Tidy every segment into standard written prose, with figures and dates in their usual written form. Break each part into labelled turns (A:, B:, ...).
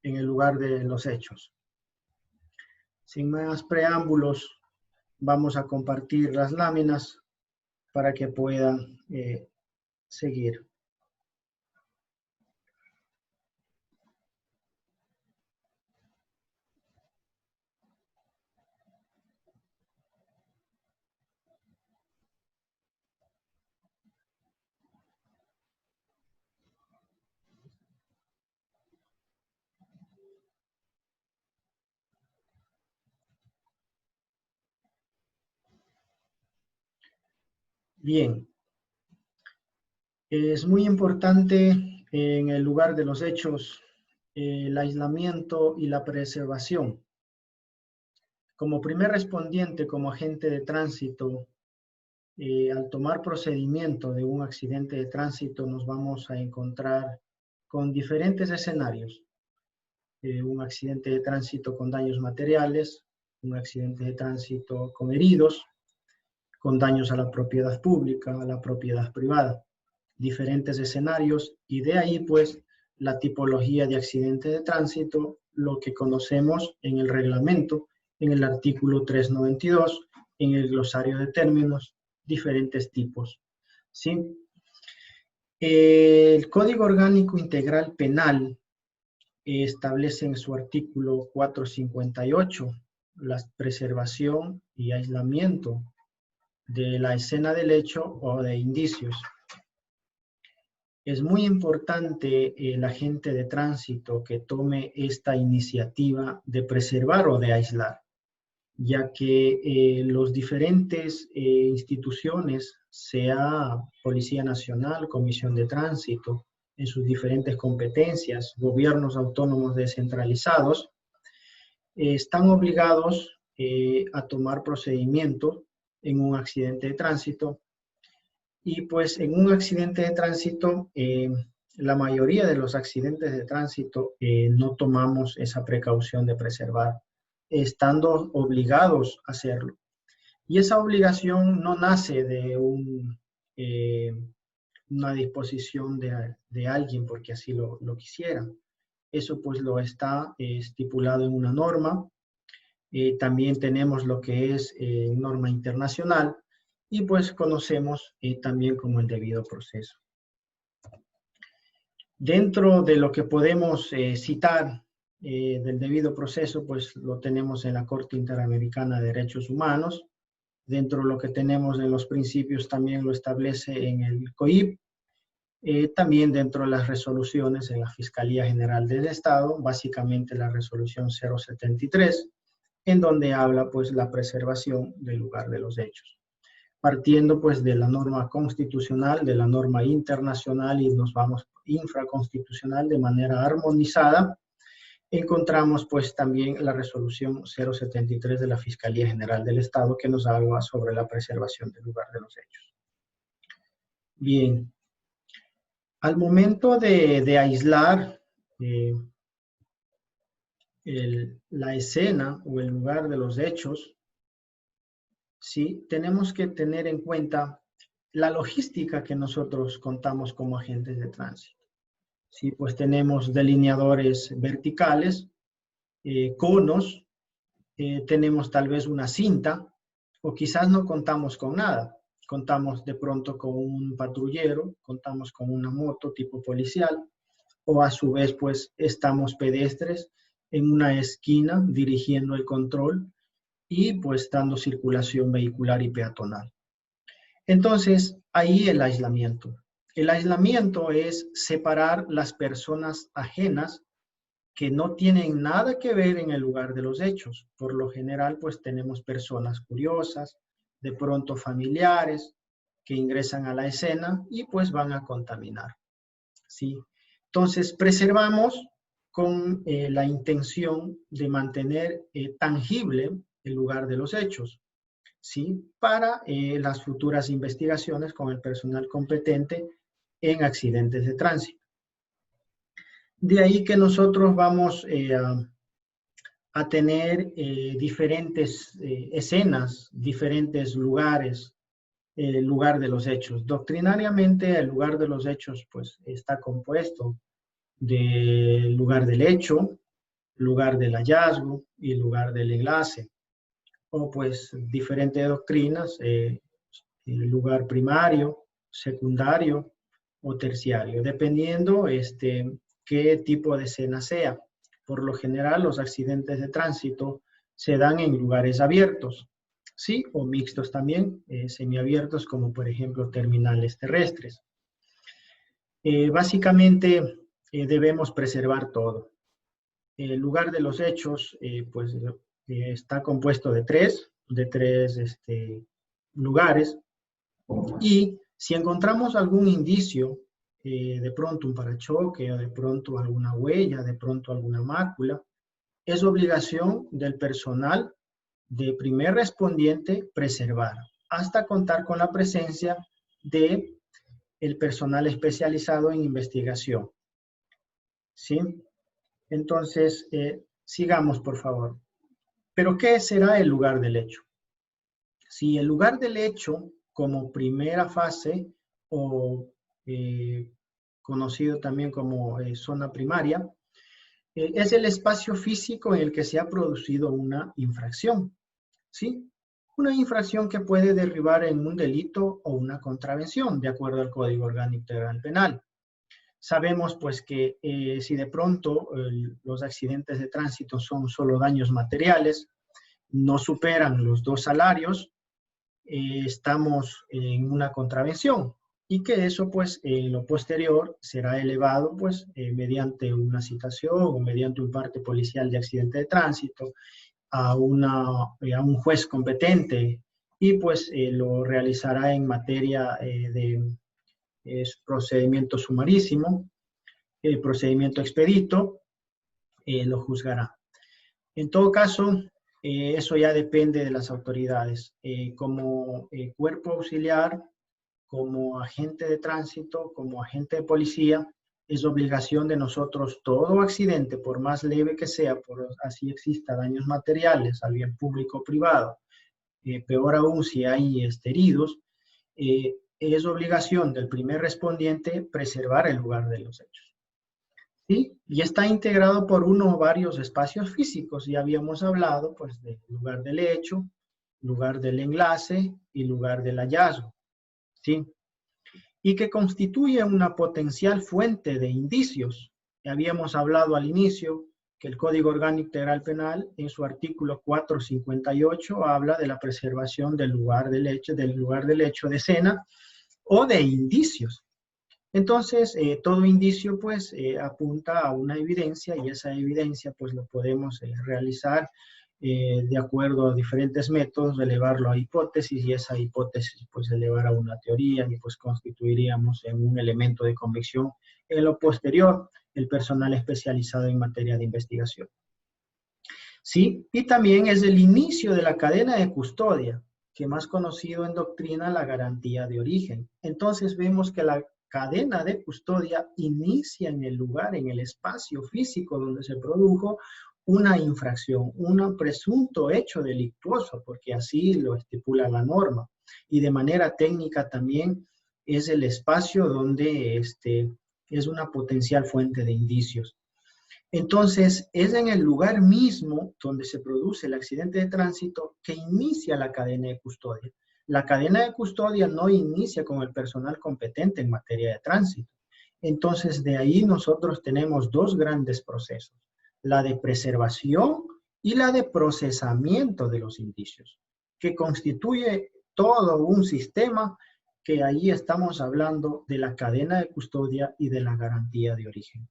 A: en el lugar de los hechos. Sin más preámbulos, vamos a compartir las láminas para que puedan seguir. Bien, es muy importante en el lugar de los hechos el aislamiento y la preservación. Como primer respondiente, como agente de tránsito, al tomar procedimiento de un accidente de tránsito nos vamos a encontrar con diferentes escenarios. Un accidente de tránsito con daños materiales, un accidente de tránsito con heridos, con daños a la propiedad pública, a la propiedad privada. Diferentes escenarios y de ahí pues la tipología de accidente de tránsito, lo que conocemos en el reglamento, en el artículo 392, en el glosario de términos, diferentes tipos. ¿Sí? El Código Orgánico Integral Penal establece en su artículo 458 la preservación y aislamiento de la escena del hecho o de indicios. Es muy importante el agente de tránsito que tome esta iniciativa de preservar o de aislar, ya que los diferentes instituciones, sea Policía Nacional, Comisión de Tránsito, en sus diferentes competencias, gobiernos autónomos descentralizados, están obligados a tomar procedimiento en un accidente de tránsito. Y pues en un accidente de tránsito, la mayoría de los accidentes de tránsito no tomamos esa precaución de preservar, estando obligados a hacerlo. Y esa obligación no nace de una disposición de alguien porque así lo quisiera. Eso pues lo está estipulado en una norma. También tenemos lo que es norma internacional y pues conocemos también como el debido proceso. Dentro de lo que podemos citar del debido proceso, pues lo tenemos en la Corte Interamericana de Derechos Humanos. Dentro de lo que tenemos en los principios también lo establece en el COIP. También dentro de las resoluciones en la Fiscalía General del Estado, básicamente la resolución 073, en donde habla pues la preservación del lugar de los hechos. Partiendo pues de la norma constitucional, de la norma internacional y nos vamos infraconstitucional de manera armonizada, encontramos pues también la resolución 073 de la Fiscalía General del Estado que nos habla sobre la preservación del lugar de los hechos. Bien, al momento de aislar la escena o el lugar de los hechos, ¿sí? Tenemos que tener en cuenta la logística que nosotros contamos como agentes de tránsito. ¿Sí? Pues tenemos delineadores verticales, conos, tenemos tal vez una cinta, o quizás no contamos con nada. Contamos de pronto con un patrullero, contamos con una moto tipo policial, o a su vez pues estamos pedestres en una esquina dirigiendo el control y pues dando circulación vehicular y peatonal. Entonces, ahí el aislamiento. El aislamiento es separar las personas ajenas que no tienen nada que ver en el lugar de los hechos. Por lo general, pues tenemos personas curiosas, de pronto familiares, que ingresan a la escena y pues van a contaminar. ¿Sí? Entonces, preservamos con la intención de mantener tangible el lugar de los hechos, ¿sí? Para las futuras investigaciones con el personal competente en accidentes de tránsito. De ahí que nosotros vamos a tener diferentes escenas, diferentes lugares, el lugar de los hechos. Doctrinariamente, el lugar de los hechos pues, está compuesto del lugar del hecho, lugar del hallazgo y lugar del enlace. O pues diferentes doctrinas, lugar primario, secundario o terciario, dependiendo qué tipo de escena sea. Por lo general, los accidentes de tránsito se dan en lugares abiertos, sí, o mixtos también, semiabiertos, como por ejemplo terminales terrestres. Básicamente, debemos preservar todo. El lugar de los hechos, pues, está compuesto de tres lugares, y si encontramos algún indicio, de pronto un parachoque, o de pronto alguna huella, de pronto alguna mácula, es obligación del personal de primer respondiente preservar, hasta contar con la presencia de el personal especializado en investigación. ¿Sí? Entonces, sigamos, por favor. ¿Pero qué será el lugar del hecho? Si el lugar del hecho, como primera fase, o conocido también como zona primaria, es el espacio físico en el que se ha producido una infracción, ¿sí? Una infracción que puede derivar en un delito o una contravención, de acuerdo al Código Orgánico Integral Penal. Sabemos pues que si de pronto los accidentes de tránsito son solo daños materiales, no superan los 2 salarios, estamos en una contravención, y que eso pues en lo posterior será elevado pues mediante una citación o mediante un parte policial de accidente de tránsito a un juez competente, y pues lo realizará en materia de procedimiento sumarísimo, procedimiento expedito, lo juzgará. En todo caso, eso ya depende de las autoridades. Como cuerpo auxiliar, como agente de tránsito, como agente de policía, es obligación de nosotros todo accidente, por más leve que sea, por así exista daños materiales al bien público o privado, peor aún si hay heridos, es obligación del primer respondiente preservar el lugar de los hechos. ¿Sí? Y está integrado por uno o varios espacios físicos. Ya habíamos hablado pues del lugar del hecho, lugar del enlace y lugar del hallazgo. ¿Sí? Y que constituye una potencial fuente de indicios. Ya habíamos hablado al inicio que el Código Orgánico Integral Penal, en su artículo 458, habla de la preservación del lugar del hecho de escena o de indicios. Entonces, todo indicio pues apunta a una evidencia, y esa evidencia pues lo podemos realizar de acuerdo a diferentes métodos, elevarlo a hipótesis, y esa hipótesis pues elevar a una teoría, y pues constituiríamos en un elemento de convicción en lo posterior el personal especializado en materia de investigación. ¿Sí? Y también es el inicio de la cadena de custodia, que más conocido en doctrina la garantía de origen. Entonces vemos que la cadena de custodia inicia en el lugar, en el espacio físico donde se produjo una infracción, un presunto hecho delictuoso, porque así lo estipula la norma. Y de manera técnica también es el espacio donde es una potencial fuente de indicios. Entonces, es en el lugar mismo donde se produce el accidente de tránsito que inicia la cadena de custodia. La cadena de custodia no inicia con el personal competente en materia de tránsito. Entonces, de ahí nosotros tenemos dos grandes procesos: la de preservación y la de procesamiento de los indicios, que constituye todo un sistema, que ahí estamos hablando de la cadena de custodia y de la garantía de origen.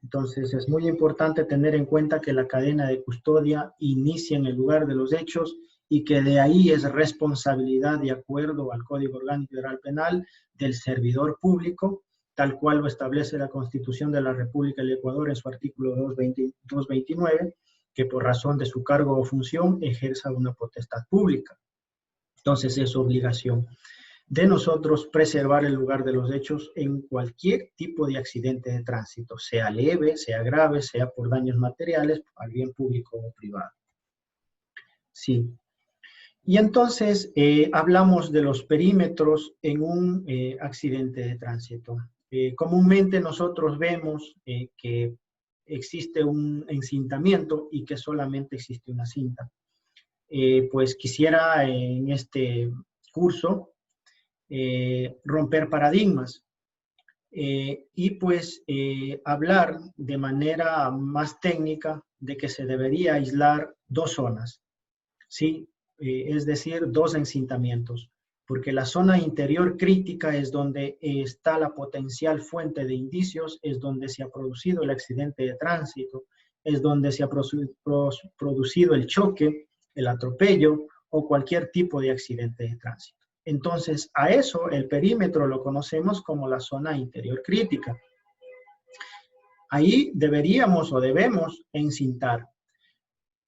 A: Entonces, es muy importante tener en cuenta que la cadena de custodia inicia en el lugar de los hechos, y que de ahí es responsabilidad, de acuerdo al Código Orgánico Integral Penal, del servidor público, tal cual lo establece la Constitución de la República del Ecuador en su artículo 229, que por razón de su cargo o función ejerza una potestad pública. Entonces, es obligación de nosotros preservar el lugar de los hechos en cualquier tipo de accidente de tránsito, sea leve, sea grave, sea por daños materiales al bien público o privado. Sí. Y entonces hablamos de los perímetros en un accidente de tránsito. Comúnmente nosotros vemos que existe un encintamiento y que solamente existe una cinta. Pues quisiera en este curso romper paradigmas y pues hablar de manera más técnica de que se debería aislar dos zonas, ¿sí? Es decir, dos encintamientos, porque la zona interior crítica es donde está la potencial fuente de indicios, es donde se ha producido el accidente de tránsito, es donde se ha producido el choque, el atropello o cualquier tipo de accidente de tránsito. Entonces, a eso el perímetro lo conocemos como la zona interior crítica. Ahí deberíamos o debemos encintar.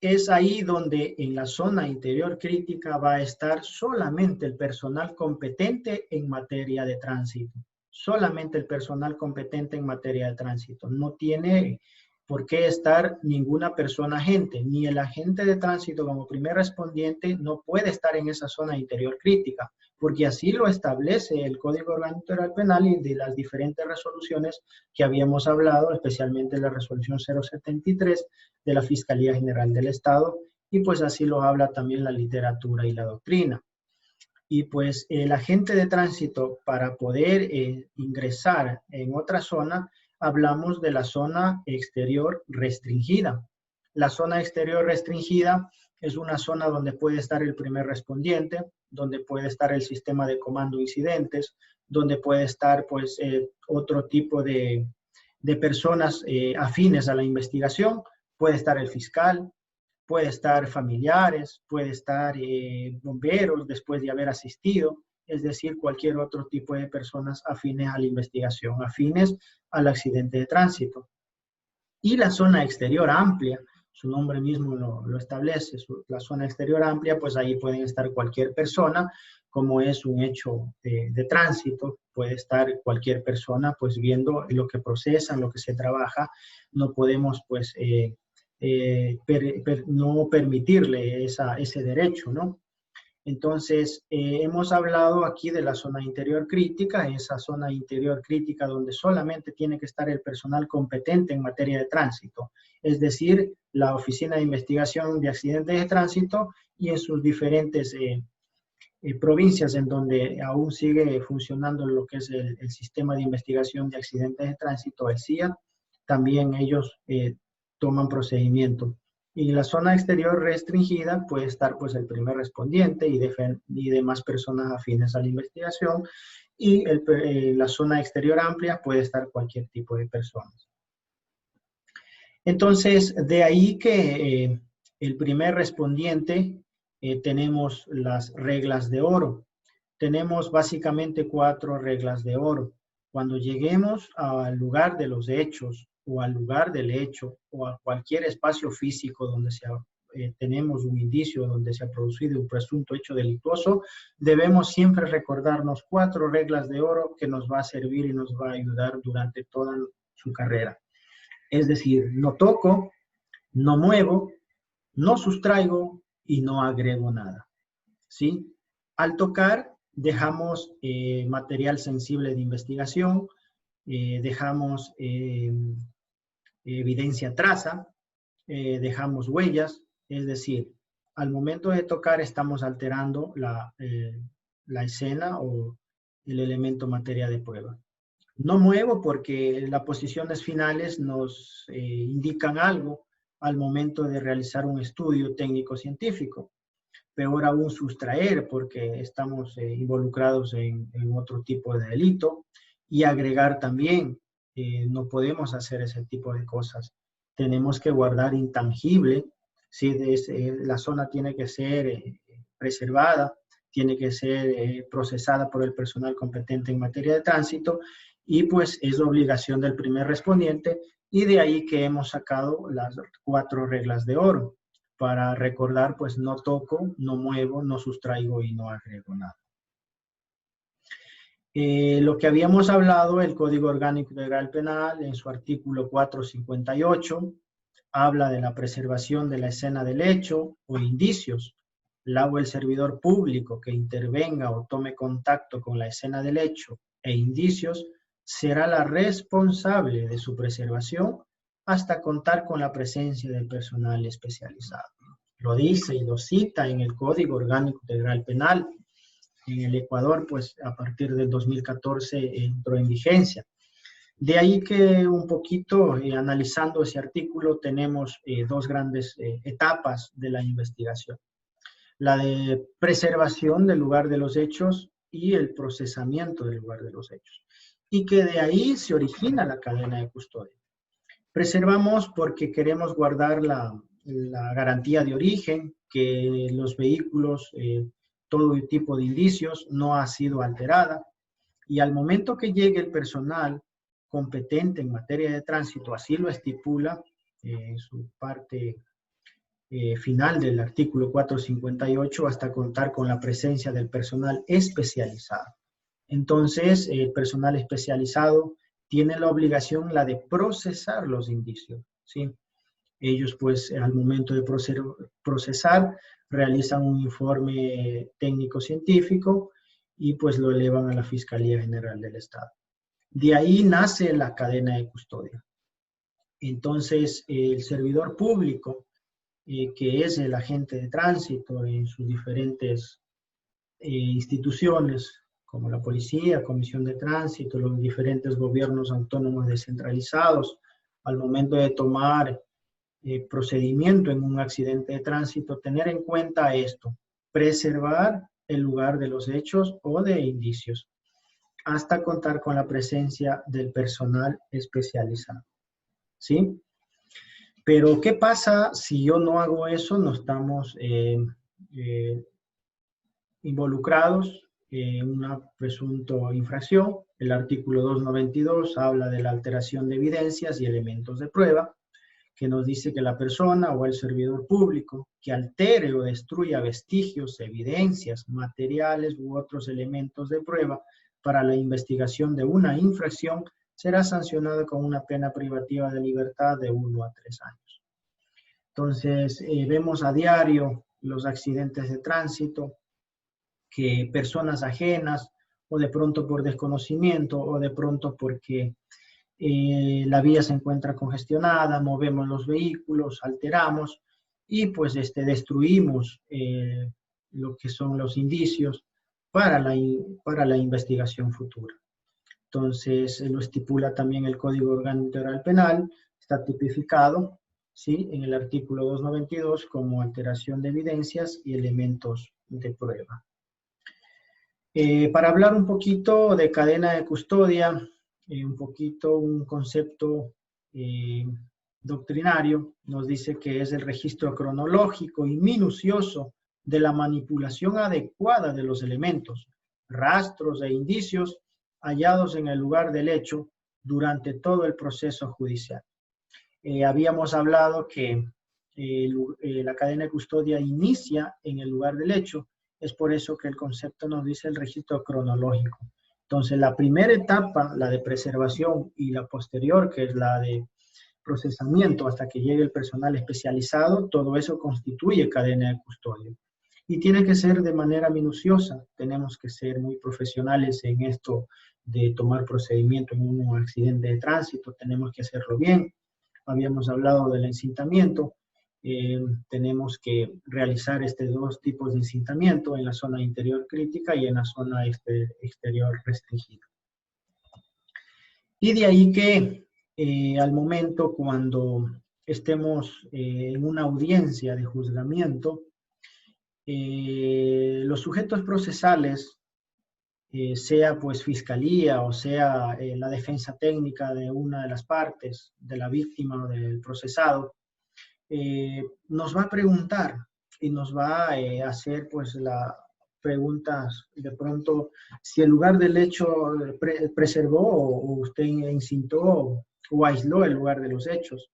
A: Es ahí donde en la zona interior crítica va a estar solamente el personal competente en materia de tránsito. Solamente el personal competente en materia de tránsito. No tiene por qué estar ninguna persona agente, ni el agente de tránsito como primer respondiente no puede estar en esa zona interior crítica, porque así lo establece el Código Orgánico Integral Penal y de las diferentes resoluciones que habíamos hablado, especialmente la resolución 073 de la Fiscalía General del Estado, y pues así lo habla también la literatura y la doctrina. Y pues el agente de tránsito para poder ingresar en otra zona, hablamos de la zona exterior restringida. La zona exterior restringida es una zona donde puede estar el primer respondiente, donde puede estar el sistema de comando incidentes, donde puede estar pues otro tipo de personas afines a la investigación, puede estar el fiscal, puede estar familiares, puede estar bomberos después de haber asistido, es decir, cualquier otro tipo de personas afines a la investigación, afines al accidente de tránsito. Y la zona exterior amplia, su nombre mismo lo establece, la zona exterior amplia, pues ahí pueden estar cualquier persona, como es un hecho de tránsito, puede estar cualquier persona pues viendo lo que procesan, lo que se trabaja, no podemos pues no permitirle ese derecho, ¿no? Entonces, hemos hablado aquí de la zona interior crítica, esa zona interior crítica donde solamente tiene que estar el personal competente en materia de tránsito, es decir, la Oficina de Investigación de Accidentes de Tránsito y en sus diferentes provincias en donde aún sigue funcionando lo que es el Sistema de Investigación de Accidentes de Tránsito, el CIA, también ellos toman procedimiento. Y en la zona exterior restringida puede estar pues el primer respondiente y demás personas afines a la investigación, y la zona exterior amplia puede estar cualquier tipo de personas. Entonces, de ahí que el primer respondiente tenemos las reglas de oro. Tenemos básicamente 4 reglas de oro. Cuando lleguemos al lugar de los hechos o al lugar del hecho o a cualquier espacio físico donde tenemos un indicio donde se ha producido un presunto hecho delictuoso, debemos siempre recordarnos 4 reglas de oro que nos va a servir y nos va a ayudar durante toda su carrera. Es decir, no toco, no muevo, no sustraigo y no agrego nada. ¿Sí? Al tocar, dejamos material sensible de investigación, dejamos evidencia traza, dejamos huellas, es decir, al momento de tocar estamos alterando la escena o el elemento materia de prueba. No muevo porque las posiciones finales nos indican algo al momento de realizar un estudio técnico-científico. Peor aún sustraer porque estamos involucrados en otro tipo de delito, y agregar también, no podemos hacer ese tipo de cosas. Tenemos que guardar intangible, ¿sí? La zona tiene que ser preservada, tiene que ser procesada por el personal competente en materia de tránsito, y pues es obligación del primer respondiente, y de ahí que hemos sacado las 4 reglas de oro para recordar, pues no toco, no muevo, no sustraigo y no agrego nada. Lo que habíamos hablado, el Código Orgánico Integral Penal, en su artículo 458, habla de la preservación de la escena del hecho o indicios. La o el servidor público que intervenga o tome contacto con la escena del hecho e indicios será la responsable de su preservación hasta contar con la presencia del personal especializado. Lo dice y lo cita en el Código Orgánico Integral Penal. En el Ecuador, pues a partir del 2014 entró en vigencia. De ahí que un poquito, analizando ese artículo, tenemos dos grandes etapas de la investigación. La de preservación del lugar de los hechos y el procesamiento del lugar de los hechos. Y que de ahí se origina la cadena de custodia. Preservamos porque queremos guardar la garantía de origen, que los vehículos, todo tipo de indicios, no ha sido alterada. Y al momento que llegue el personal competente en materia de tránsito, así lo estipula su parte final del artículo 458, hasta contar con la presencia del personal especializado. Entonces, el personal especializado tiene la obligación, la de procesar los indicios, ¿sí? Ellos, pues, al momento de procesar, realizan un informe técnico-científico y, pues, lo elevan a la Fiscalía General del Estado. De ahí nace la cadena de custodia. Entonces, el servidor público, que es el agente de tránsito en sus diferentes instituciones, como la policía, comisión de tránsito, los diferentes gobiernos autónomos descentralizados, al momento de tomar procedimiento en un accidente de tránsito, tener en cuenta esto, preservar el lugar de los hechos o de indicios, hasta contar con la presencia del personal especializado, ¿sí? Pero, ¿qué pasa si yo no hago eso? No estamos involucrados en una presunta infracción. El artículo 292 habla de la alteración de evidencias y elementos de prueba, que nos dice que la persona o el servidor público que altere o destruya vestigios, evidencias, materiales u otros elementos de prueba para la investigación de una infracción será sancionado con una pena privativa de libertad de 1 a 3 años. Entonces, vemos a diario los accidentes de tránsito, que personas ajenas, o de pronto por desconocimiento, o de pronto porque la vía se encuentra congestionada, movemos los vehículos, alteramos, y pues destruimos lo que son los indicios para la investigación futura. Entonces, lo estipula también el Código Orgánico Integral Penal, está tipificado, ¿sí?, en el artículo 292 como alteración de evidencias y elementos de prueba. Para hablar un poquito de cadena de custodia, un poquito un concepto doctrinario, nos dice que es el registro cronológico y minucioso de la manipulación adecuada de los elementos, rastros e indicios hallados en el lugar del hecho durante todo el proceso judicial. Habíamos hablado que la cadena de custodia inicia en el lugar del hecho. Es por eso que el concepto nos dice el registro cronológico. Entonces, la primera etapa, la de preservación, y la posterior, que es la de procesamiento hasta que llegue el personal especializado, todo eso constituye cadena de custodia. Y tiene que ser de manera minuciosa. Tenemos que ser muy profesionales en esto de tomar procedimiento en un accidente de tránsito. Tenemos que hacerlo bien. Habíamos hablado del encintamiento. Tenemos que realizar dos tipos de encintamiento, en la zona interior crítica y en la zona exterior restringida. Y de ahí que al momento cuando estemos en una audiencia de juzgamiento, los sujetos procesales, sea pues fiscalía o sea la defensa técnica de una de las partes, de la víctima o del procesado, nos va a preguntar y nos va a hacer pues las preguntas de pronto si el lugar del hecho preservó o usted encintó o aisló el lugar de los hechos.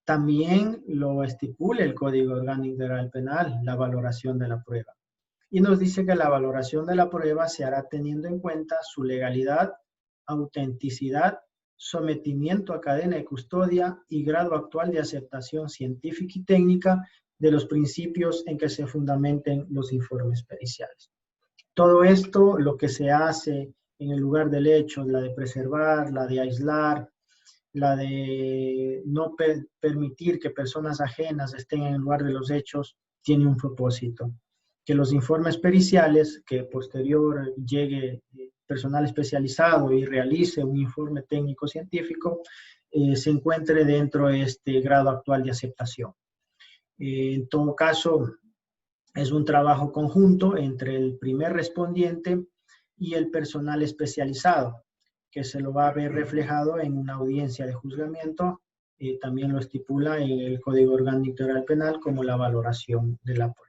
A: También lo estipula el Código Orgánico Integral Penal, la valoración de la prueba. Y nos dice que la valoración de la prueba se hará teniendo en cuenta su legalidad, autenticidad, sometimiento a cadena de custodia y grado actual de aceptación científica y técnica de los principios en que se fundamenten los informes periciales. Todo esto, lo que se hace en el lugar del hecho, la de preservar, la de aislar, la de no permitir que personas ajenas estén en el lugar de los hechos, tiene un propósito. Que los informes periciales, que posterior llegue personal especializado y realice un informe técnico-científico, se encuentre dentro de este grado actual de aceptación. En todo caso, es un trabajo conjunto entre el primer respondiente y el personal especializado, que se lo va a ver reflejado en una audiencia de juzgamiento. También lo estipula en el Código Orgánico Integral Penal como la valoración de la prueba.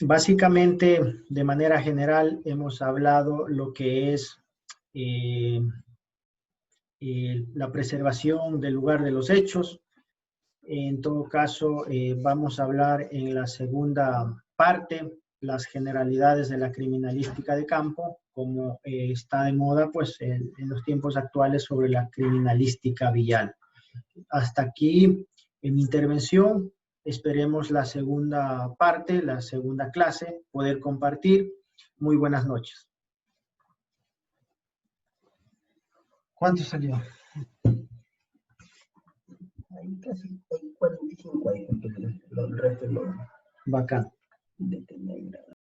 A: Básicamente, de manera general, hemos hablado lo que es la preservación del lugar de los hechos. En todo caso, vamos a hablar en la segunda parte las generalidades de la criminalística de campo, como está de moda pues, en los tiempos actuales sobre la criminalística vial. Hasta aquí en mi intervención. Esperemos la segunda parte, la segunda clase, poder compartir. Muy buenas noches. ¿Cuánto salió?
B: Hay casi 45 ahí, porque el resto lo...
A: Bacán.
B: De tener